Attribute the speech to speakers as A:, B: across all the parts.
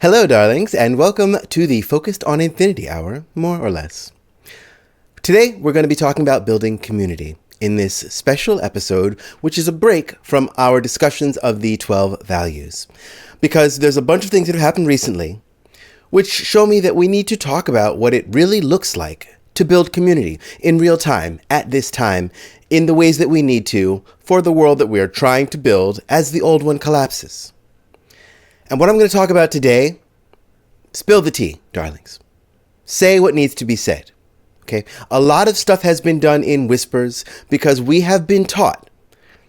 A: Hello, darlings, and welcome to the Focused on Infinity Hour, more or less. Today, we're going to be talking about building community in this special episode, which is a break from our discussions of the 12 values. Because there's a bunch of things that have happened recently, which show me that we need to talk about what it really looks like to build community in real time, at this time, in the ways that we need to for the world that we are trying to build as the old one collapses. And what I'm going to talk about today, spill the tea, darlings. Say what needs to be said. Okay? A lot of stuff has been done in whispers because we have been taught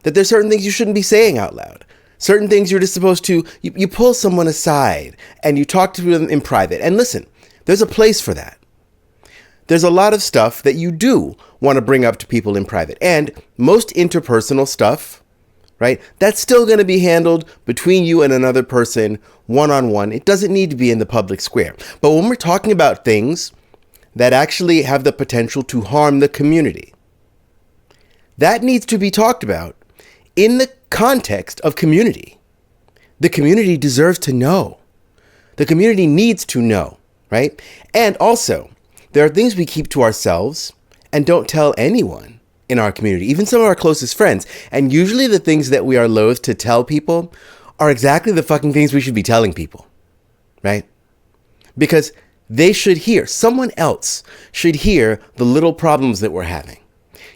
A: that there's certain things you shouldn't be saying out loud. Certain things you're just supposed to, you pull someone aside and you talk to them in private. And listen, there's a place for that. There's a lot of stuff that you do want to bring up to people in private. And most interpersonal stuff, right? That's still going to be handled between you and another person, one-on-one. It doesn't need to be in the public square. But when we're talking about things that actually have the potential to harm the community, that needs to be talked about in the context of community. The community deserves to know. The community needs to know, right? And also, there are things we keep to ourselves and don't tell anyone in our community, even some of our closest friends. And usually the things that we are loath to tell people are exactly the fucking things we should be telling people, right? Because they should hear, someone else should hear the little problems that we're having.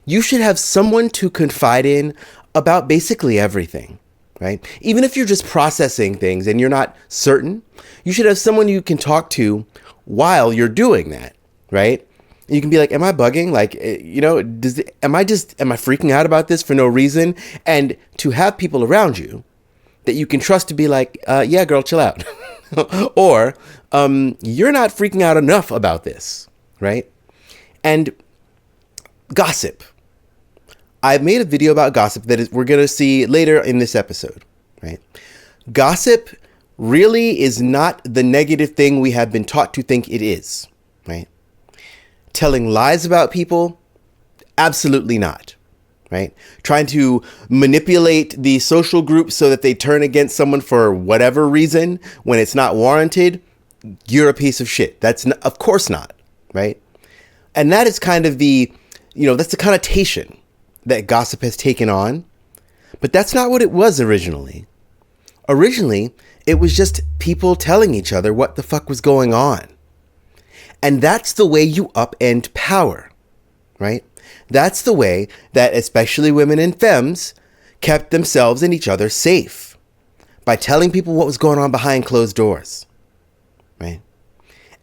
A: You should have someone to confide in about basically everything, right? Even if you're just processing things and you're not certain, you should have someone you can talk to while you're doing that, right? You can be like, am I bugging? Like, am I freaking out about this for no reason? And to have people around you that you can trust to be like, yeah, girl, chill out. Or, you're not freaking out enough about this, right? And gossip. I made a video about gossip that we're going to see later in this episode, right? Gossip really is not the negative thing we have been taught to think it is, right? Telling lies about people? Absolutely not, right? Trying to manipulate the social group so that they turn against someone for whatever reason when it's not warranted? You're a piece of shit. That's not, of course not, right? And that is kind of that's the connotation that gossip has taken on. But that's not what it was originally. Originally, it was just people telling each other what the fuck was going on. And that's the way you upend power, right? That's the way that especially women and femmes kept themselves and each other safe by telling people what was going on behind closed doors, right?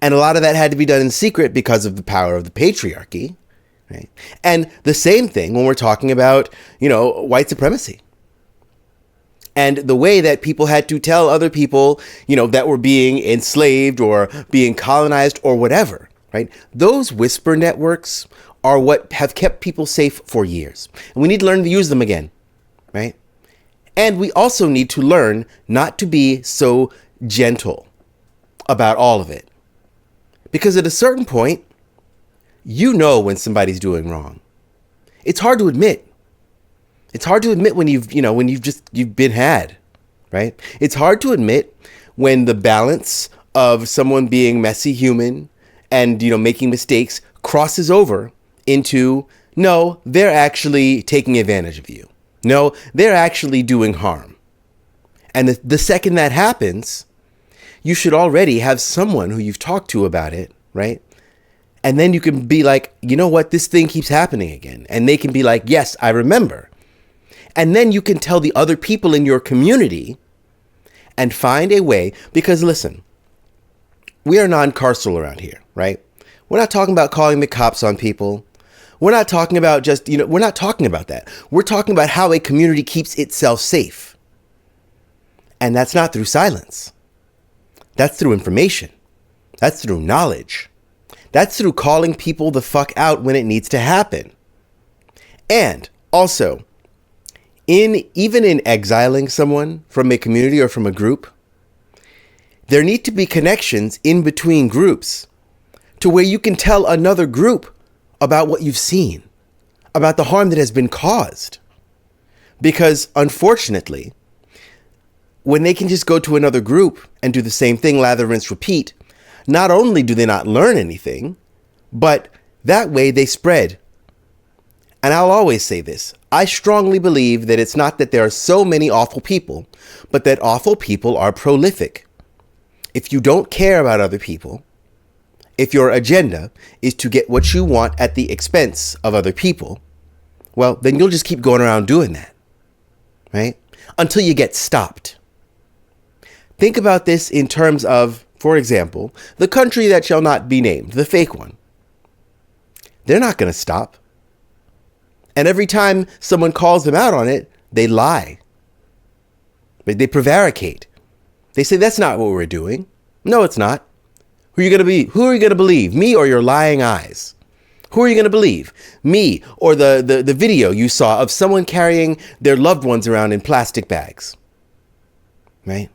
A: And a lot of that had to be done in secret because of the power of the patriarchy, right? And the same thing when we're talking about, white supremacy. And the way that people had to tell other people, that were being enslaved or being colonized or whatever, right? Those whisper networks are what have kept people safe for years. And we need to learn to use them again, right? And we also need to learn not to be so gentle about all of it. Because at a certain point, you know when somebody's doing wrong. It's hard to admit. It's hard to admit when you've been had, right? It's hard to admit when the balance of someone being messy human and, making mistakes crosses over into, no, they're actually taking advantage of you. No, they're actually doing harm. And the second that happens, you should already have someone who you've talked to about it, right? And then you can be like, you know what, this thing keeps happening again. And they can be like, yes, I remember. And then you can tell the other people in your community and find a way, because listen, we are non-carceral around here, right? We're not talking about calling the cops on people. We're not talking about we're not talking about that. We're talking about how a community keeps itself safe. And that's not through silence. That's through information. That's through knowledge. That's through calling people the fuck out when it needs to happen. And also, even in exiling someone from a community or from a group, there need to be connections in between groups to where you can tell another group about what you've seen, about the harm that has been caused. Because unfortunately, when they can just go to another group and do the same thing, lather, rinse, repeat, not only do they not learn anything, but that way they spread. And I'll always say this. I strongly believe that it's not that there are so many awful people, but that awful people are prolific. If you don't care about other people, if your agenda is to get what you want at the expense of other people, well, then you'll just keep going around doing that, right? Until you get stopped. Think about this in terms of, for example, the country that shall not be named, the fake one. They're not going to stop. And every time someone calls them out on it, they lie. They prevaricate. They say, that's not what we're doing. No, it's not. Who are you going to be? Who are you going to believe? Me or your lying eyes? Who are you going to believe? Me or the video you saw of someone carrying their loved ones around in plastic bags? Right?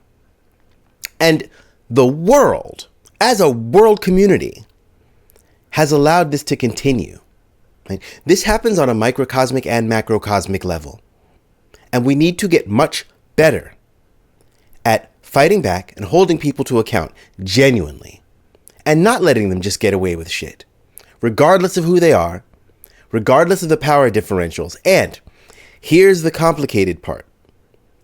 A: And the world, as a world community, has allowed this to continue. Right? This happens on a microcosmic and macrocosmic level. And we need to get much better at fighting back and holding people to account genuinely and not letting them just get away with shit, regardless of who they are, regardless of the power differentials. And here's the complicated part.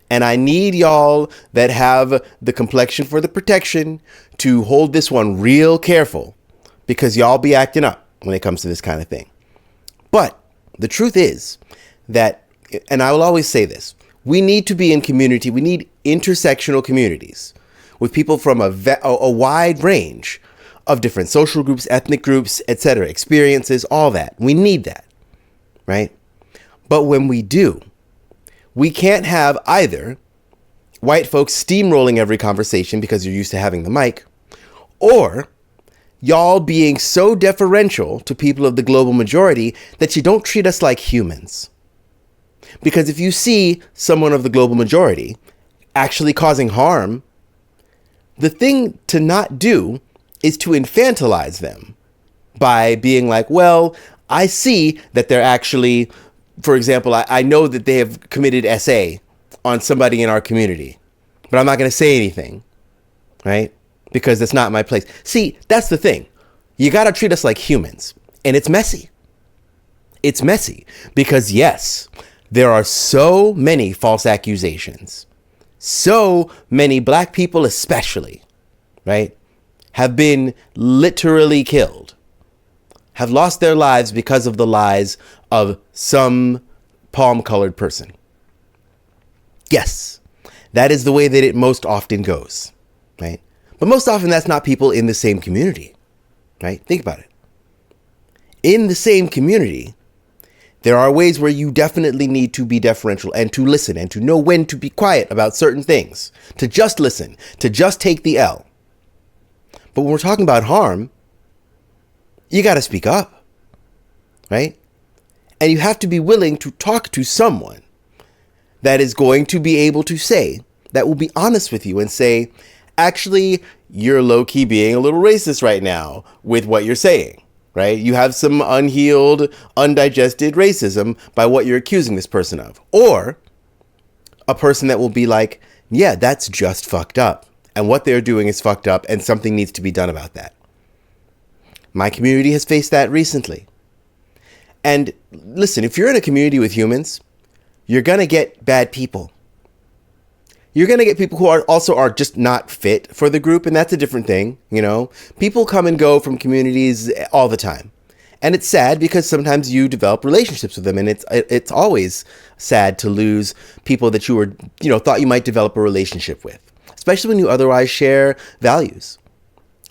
A: And I need y'all that have the complexion for the protection to hold this one real careful, because y'all be acting up when it comes to this kind of thing. But the truth is that, and I will always say this, we need to be in community. We need intersectional communities with people from a wide range of different social groups, ethnic groups, etc., experiences, all that. We need that, right? But when we do, we can't have either white folks steamrolling every conversation because you're used to having the mic, or y'all being so deferential to people of the global majority that you don't treat us like humans. Because if you see someone of the global majority actually causing harm, the thing to not do is to infantilize them by being like, well, I see that they're actually, for example, I know that they have committed SA on somebody in our community, but I'm not going to say anything, right? Because that's not my place. See, that's the thing. You got to treat us like humans. And it's messy. It's messy because, yes, there are so many false accusations. So many black people especially, right, have been literally killed, have lost their lives because of the lies of some palm-colored person. Yes, that is the way that it most often goes, right? But most often that's not people in the same community, right? Think about it. In the same community, there are ways where you definitely need to be deferential and to listen and to know when to be quiet about certain things, to just listen, to just take the L. But when we're talking about harm, you got to speak up, right? And you have to be willing to talk to someone that is going to be able to say, that will be honest with you and say, actually, you're low-key being a little racist right now with what you're saying, right? You have some unhealed, undigested racism by what you're accusing this person of. Or a person that will be like, yeah, that's just fucked up. And what they're doing is fucked up and something needs to be done about that. My community has faced that recently. And listen, if you're in a community with humans, you're going to get bad people. You're going to get people who are just not fit for the group. And that's a different thing. You know, people come and go from communities all the time. And it's sad because sometimes you develop relationships with them. And it's always sad to lose people that you were, thought you might develop a relationship with, especially when you otherwise share values,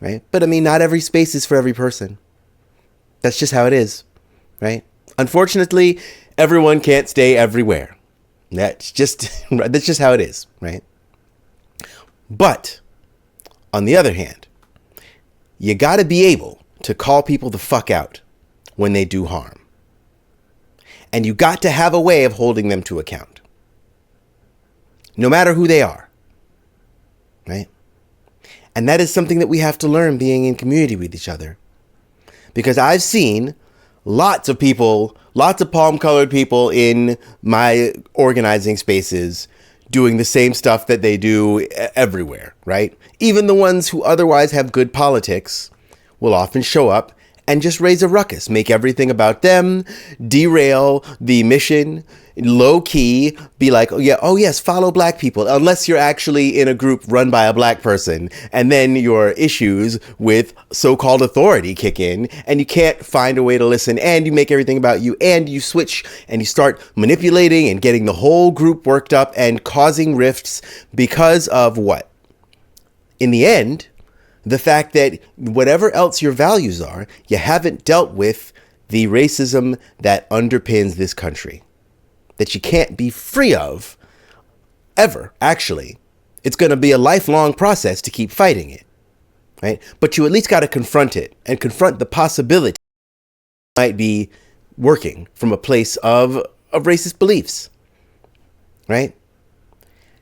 A: right? But I mean, not every space is for every person. That's just how it is, right? Unfortunately, everyone can't stay everywhere. That's just how it is, right? But on the other hand, you got to be able to call people the fuck out when they do harm. And you got to have a way of holding them to account, no matter who they are, right? And that is something that we have to learn being in community with each other. Because I've seen lots of people, lots of palm-colored people in my organizing spaces doing the same stuff that they do everywhere, right? Even the ones who otherwise have good politics will often show up and just raise a ruckus, make everything about them, derail the mission, low key, be like, oh yes, follow black people, unless you're actually in a group run by a black person. And then your issues with so-called authority kick in and you can't find a way to listen, and you make everything about you, and you switch and you start manipulating and getting the whole group worked up and causing rifts because of what? In the end, the fact that whatever else your values are, you haven't dealt with the racism that underpins this country, that you can't be free of ever, actually. It's going to be a lifelong process to keep fighting it, right? But you at least got to confront it and confront the possibility it might be working from a place of racist beliefs, right?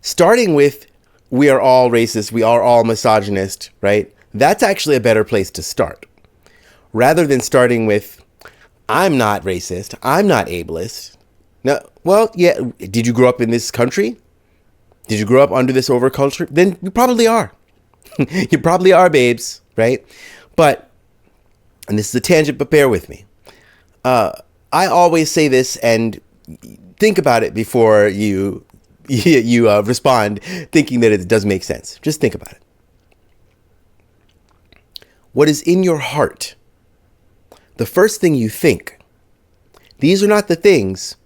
A: Starting with, we are all racist, we are all misogynist, right? That's actually a better place to start. Rather than starting with, I'm not racist, I'm not ableist. No, well, yeah, did you grow up in this country? Did you grow up under this overculture? Then you probably are. You probably are, babes, right? But, and this is a tangent, but bear with me. I always say this, and think about it before you respond thinking that it does make sense. Just think about it. What is in your heart, the first thing you think, these are not the things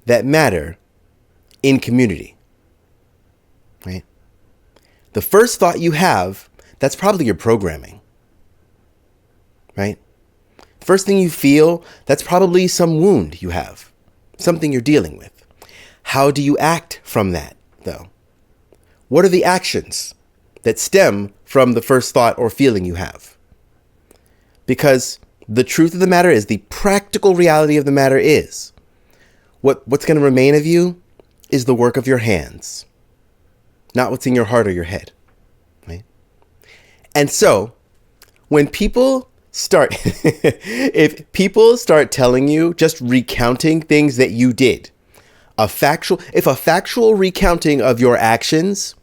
A: that matter in community, right? The first thought you have, that's probably your programming, right? First thing you feel, that's probably some wound you have, something you're dealing with. How do you act from that, though? What are the actions that stem from the first thought or feeling you have? Because the truth of the matter is, the practical reality of the matter is, what's going to remain of you is the work of your hands, not what's in your heart or your head, right? And so, when people start, if people start telling you, just recounting things that you did, if a factual recounting of your actions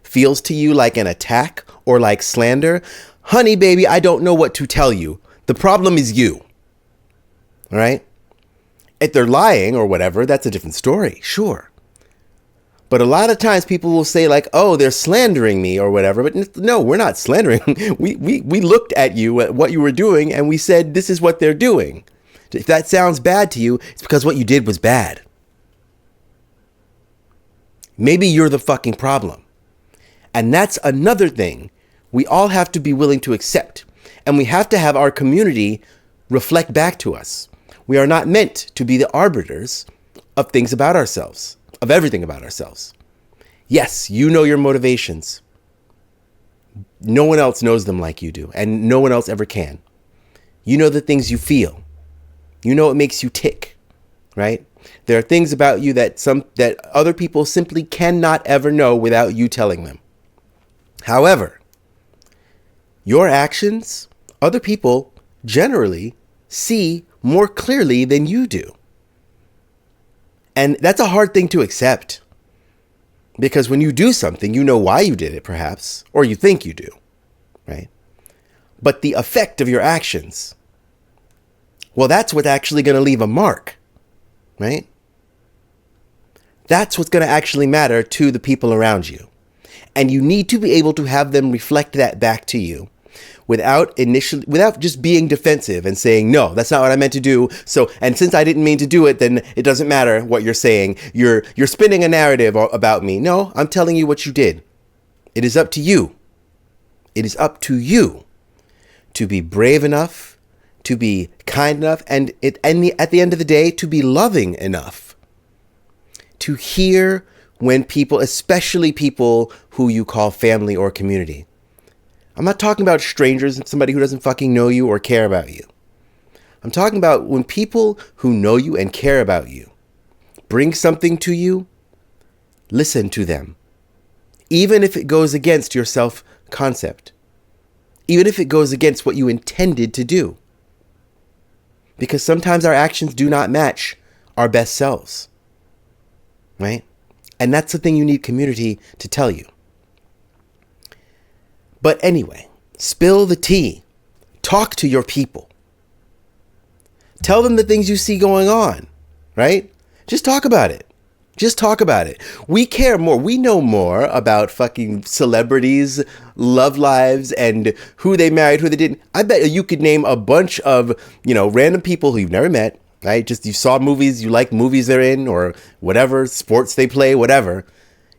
A: feels to you like an attack or like slander, honey, baby, I don't know what to tell you. The problem is you. All right? If they're lying or whatever, that's a different story, sure. But a lot of times people will say like, oh, they're slandering me or whatever. But no, we're not slandering. We looked at you, at what you were doing, and we said, this is what they're doing. If that sounds bad to you, it's because what you did was bad. Maybe you're the fucking problem. And that's another thing we all have to be willing to accept. And we have to have our community reflect back to us. We are not meant to be the arbiters of things about ourselves, of everything about ourselves. Yes, you know your motivations. No one else knows them like you do, and no one else ever can. You know the things you feel. You know what makes you tick, right? There are things about you that other people simply cannot ever know without you telling them. However, your actions, other people generally see more clearly than you do. And that's a hard thing to accept. Because when you do something, you know why you did it, perhaps, or you think you do, right? But the effect of your actions, well, that's what's actually going to leave a mark, right? That's what's going to actually matter to the people around you. And you need to be able to have them reflect that back to you without just being defensive and saying, no, that's not what I meant to do. So, and since I didn't mean to do it, then it doesn't matter what you're saying. You're spinning a narrative about me. No, I'm telling you what you did. It is up to you. It is up to you to be brave enough, to be kind enough, and at the end of the day, to be loving enough to hear when people, especially people who you call family or community. I'm not talking about strangers, somebody who doesn't fucking know you or care about you. I'm talking about when people who know you and care about you bring something to you, listen to them. Even if it goes against your self-concept. Even if it goes against what you intended to do. Because sometimes our actions do not match our best selves. Right? And that's the thing you need community to tell you. But anyway, spill the tea. Talk to your people. Tell them the things you see going on, right? Just talk about it. Just talk about it. We care more. We know more about fucking celebrities, love lives, and who they married, who they didn't. I bet you could name a bunch of, random people who you've never met, right? Just you saw movies, you like movies they're in, or whatever, sports they play, whatever.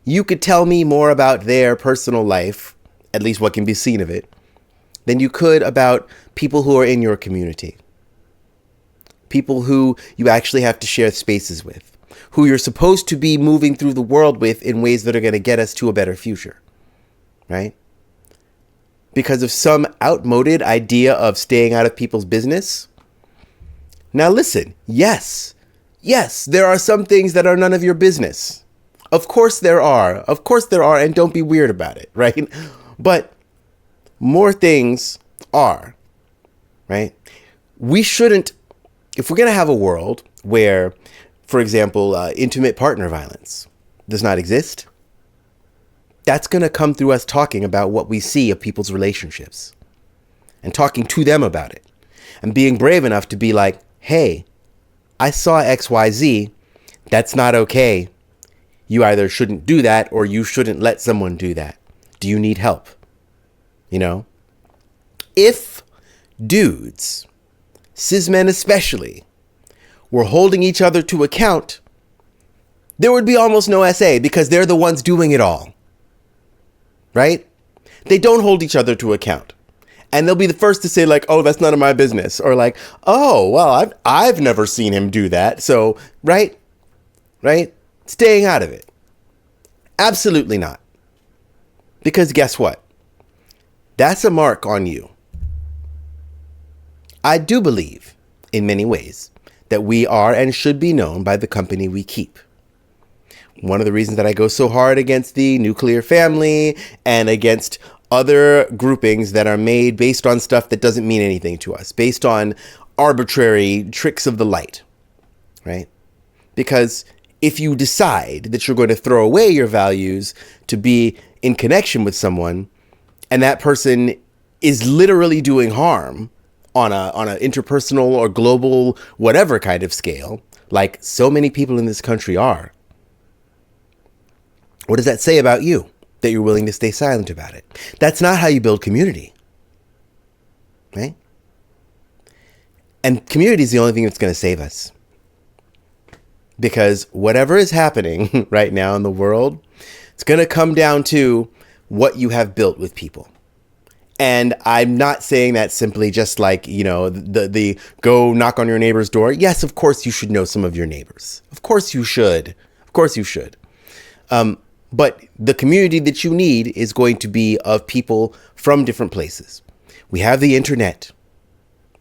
A: You could tell me more about their personal life, at least what can be seen of it, than you could about people who are in your community. People who you actually have to share spaces with. Who you're supposed to be moving through the world with in ways that are going to get us to a better future, right? Because of some outmoded idea of staying out of people's business. Now listen, yes, there are some things that are none of your business. Of course there are, and don't be weird about it, right? But more things are, right? We shouldn't, if we're going to have a world where, for example, intimate partner violence does not exist, that's going to come through us talking about what we see of people's relationships and talking to them about it and being brave enough to be like, hey, I saw XYZ. That's not okay. You either shouldn't do that or you shouldn't let someone do that. Do you need help? If dudes, cis men especially, were holding each other to account, there would be almost no SA because they're the ones doing it all. Right? They don't hold each other to account. And they'll be the first to say like, oh, that's none of my business. Or like, oh, well, I've never seen him do that. So, right? Staying out of it. Absolutely not. Because guess what? That's a mark on you. I do believe, in many ways, that we are and should be known by the company we keep. One of the reasons that I go so hard against the nuclear family and against other groupings that are made based on stuff that doesn't mean anything to us, based on arbitrary tricks of the light, right? Because if you decide that you're going to throw away your values to be in connection with someone, and that person is literally doing harm on an interpersonal or global whatever kind of scale, like so many people in this country are, what does that say about you, that you're willing to stay silent about it? That's not how you build community, right? And community is the only thing that's going to save us. Because whatever is happening right now in the world, it's going to come down to what you have built with people. And I'm not saying that simply just like, the go knock on your neighbor's door. Yes, of course you should know some of your neighbors. Of course you should. But the community that you need is going to be of people from different places. We have the internet,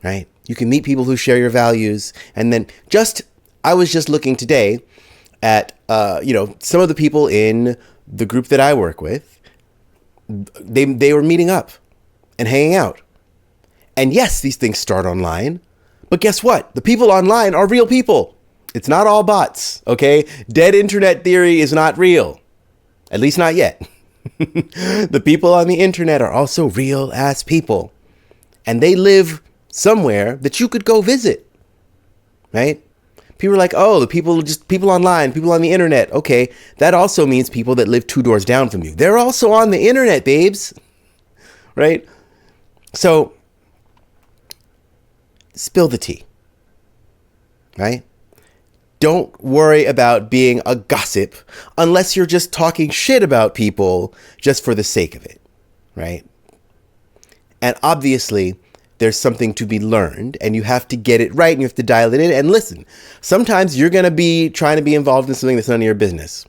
A: right? You can meet people who share your values. And then I was just looking today at, some of the people in the group that I work with. They were meeting up and hanging out. And yes, these things start online. But guess what? The people online are real people. It's not all bots, okay? Dead internet theory is not real. At least not yet. The people on the internet are also real ass people. And they live somewhere that you could go visit, right? People are like, oh, the people online, people on the internet. Okay, that also means people that live 2 doors down from you. They're also on the internet, babes, right? So, spill the tea, right? Don't worry about being a gossip unless you're just talking shit about people just for the sake of it, right? And obviously, there's something to be learned and you have to get it right and you have to dial it in. And listen, sometimes you're going to be trying to be involved in something that's none of your business.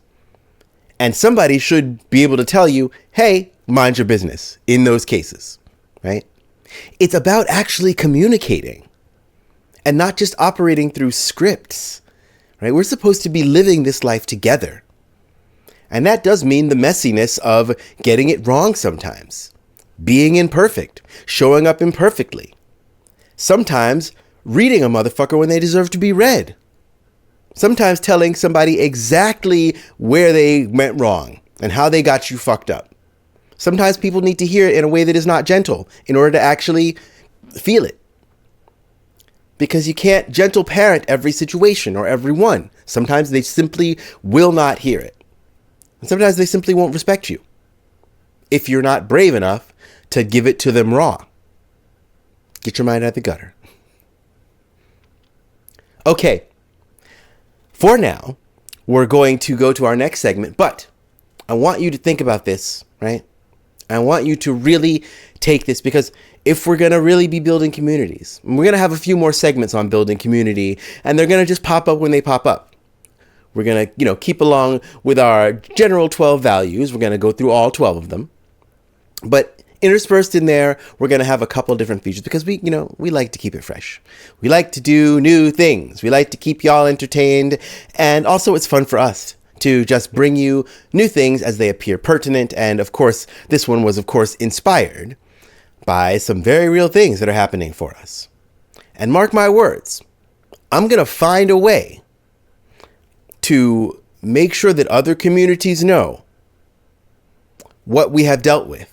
A: And somebody should be able to tell you, hey, mind your business in those cases, right? It's about actually communicating and not just operating through scripts, right? We're supposed to be living this life together. And that does mean the messiness of getting it wrong sometimes, being imperfect, showing up imperfectly, sometimes reading a motherfucker when they deserve to be read. Sometimes telling somebody exactly where they went wrong and how they got you fucked up. Sometimes people need to hear it in a way that is not gentle in order to actually feel it. Because you can't gentle parent every situation or everyone. Sometimes they simply will not hear it. And sometimes they simply won't respect you if you're not brave enough to give it to them raw. Get your mind out of the gutter. Okay. For now, we're going to go to our next segment, but I want you to think about this, right? I want you to really take this, because if we're going to really be building communities, we're going to have a few more segments on building community, and they're going to just pop up when they pop up. We're going to, keep along with our general 12 values. We're going to go through all 12 of them. But interspersed in there, we're going to have a couple of different features because we like to keep it fresh. We like to do new things. We like to keep y'all entertained. And also it's fun for us to just bring you new things as they appear pertinent. And of course, this one was, of course, inspired by some very real things that are happening for us. And mark my words, I'm going to find a way to make sure that other communities know what we have dealt with,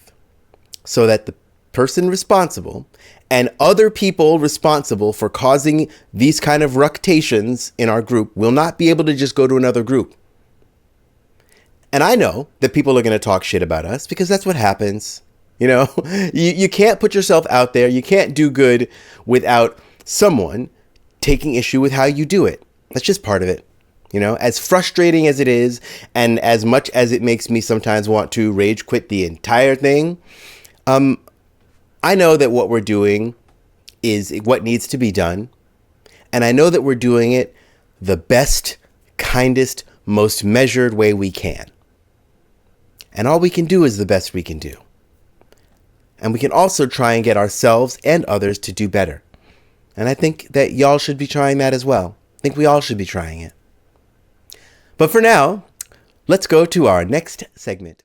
A: so that the person responsible and other people responsible for causing these kind of ructations in our group will not be able to just go to another group. And I know that people are going to talk shit about us because that's what happens. You can't put yourself out there. You can't do good without someone taking issue with how you do it. That's just part of it. As frustrating as it is, and as much as it makes me sometimes want to rage quit the entire thing, I know that what we're doing is what needs to be done. And I know that we're doing it the best, kindest, most measured way we can. And all we can do is the best we can do. And we can also try and get ourselves and others to do better. And I think that y'all should be trying that as well. I think we all should be trying it. But for now, let's go to our next segment.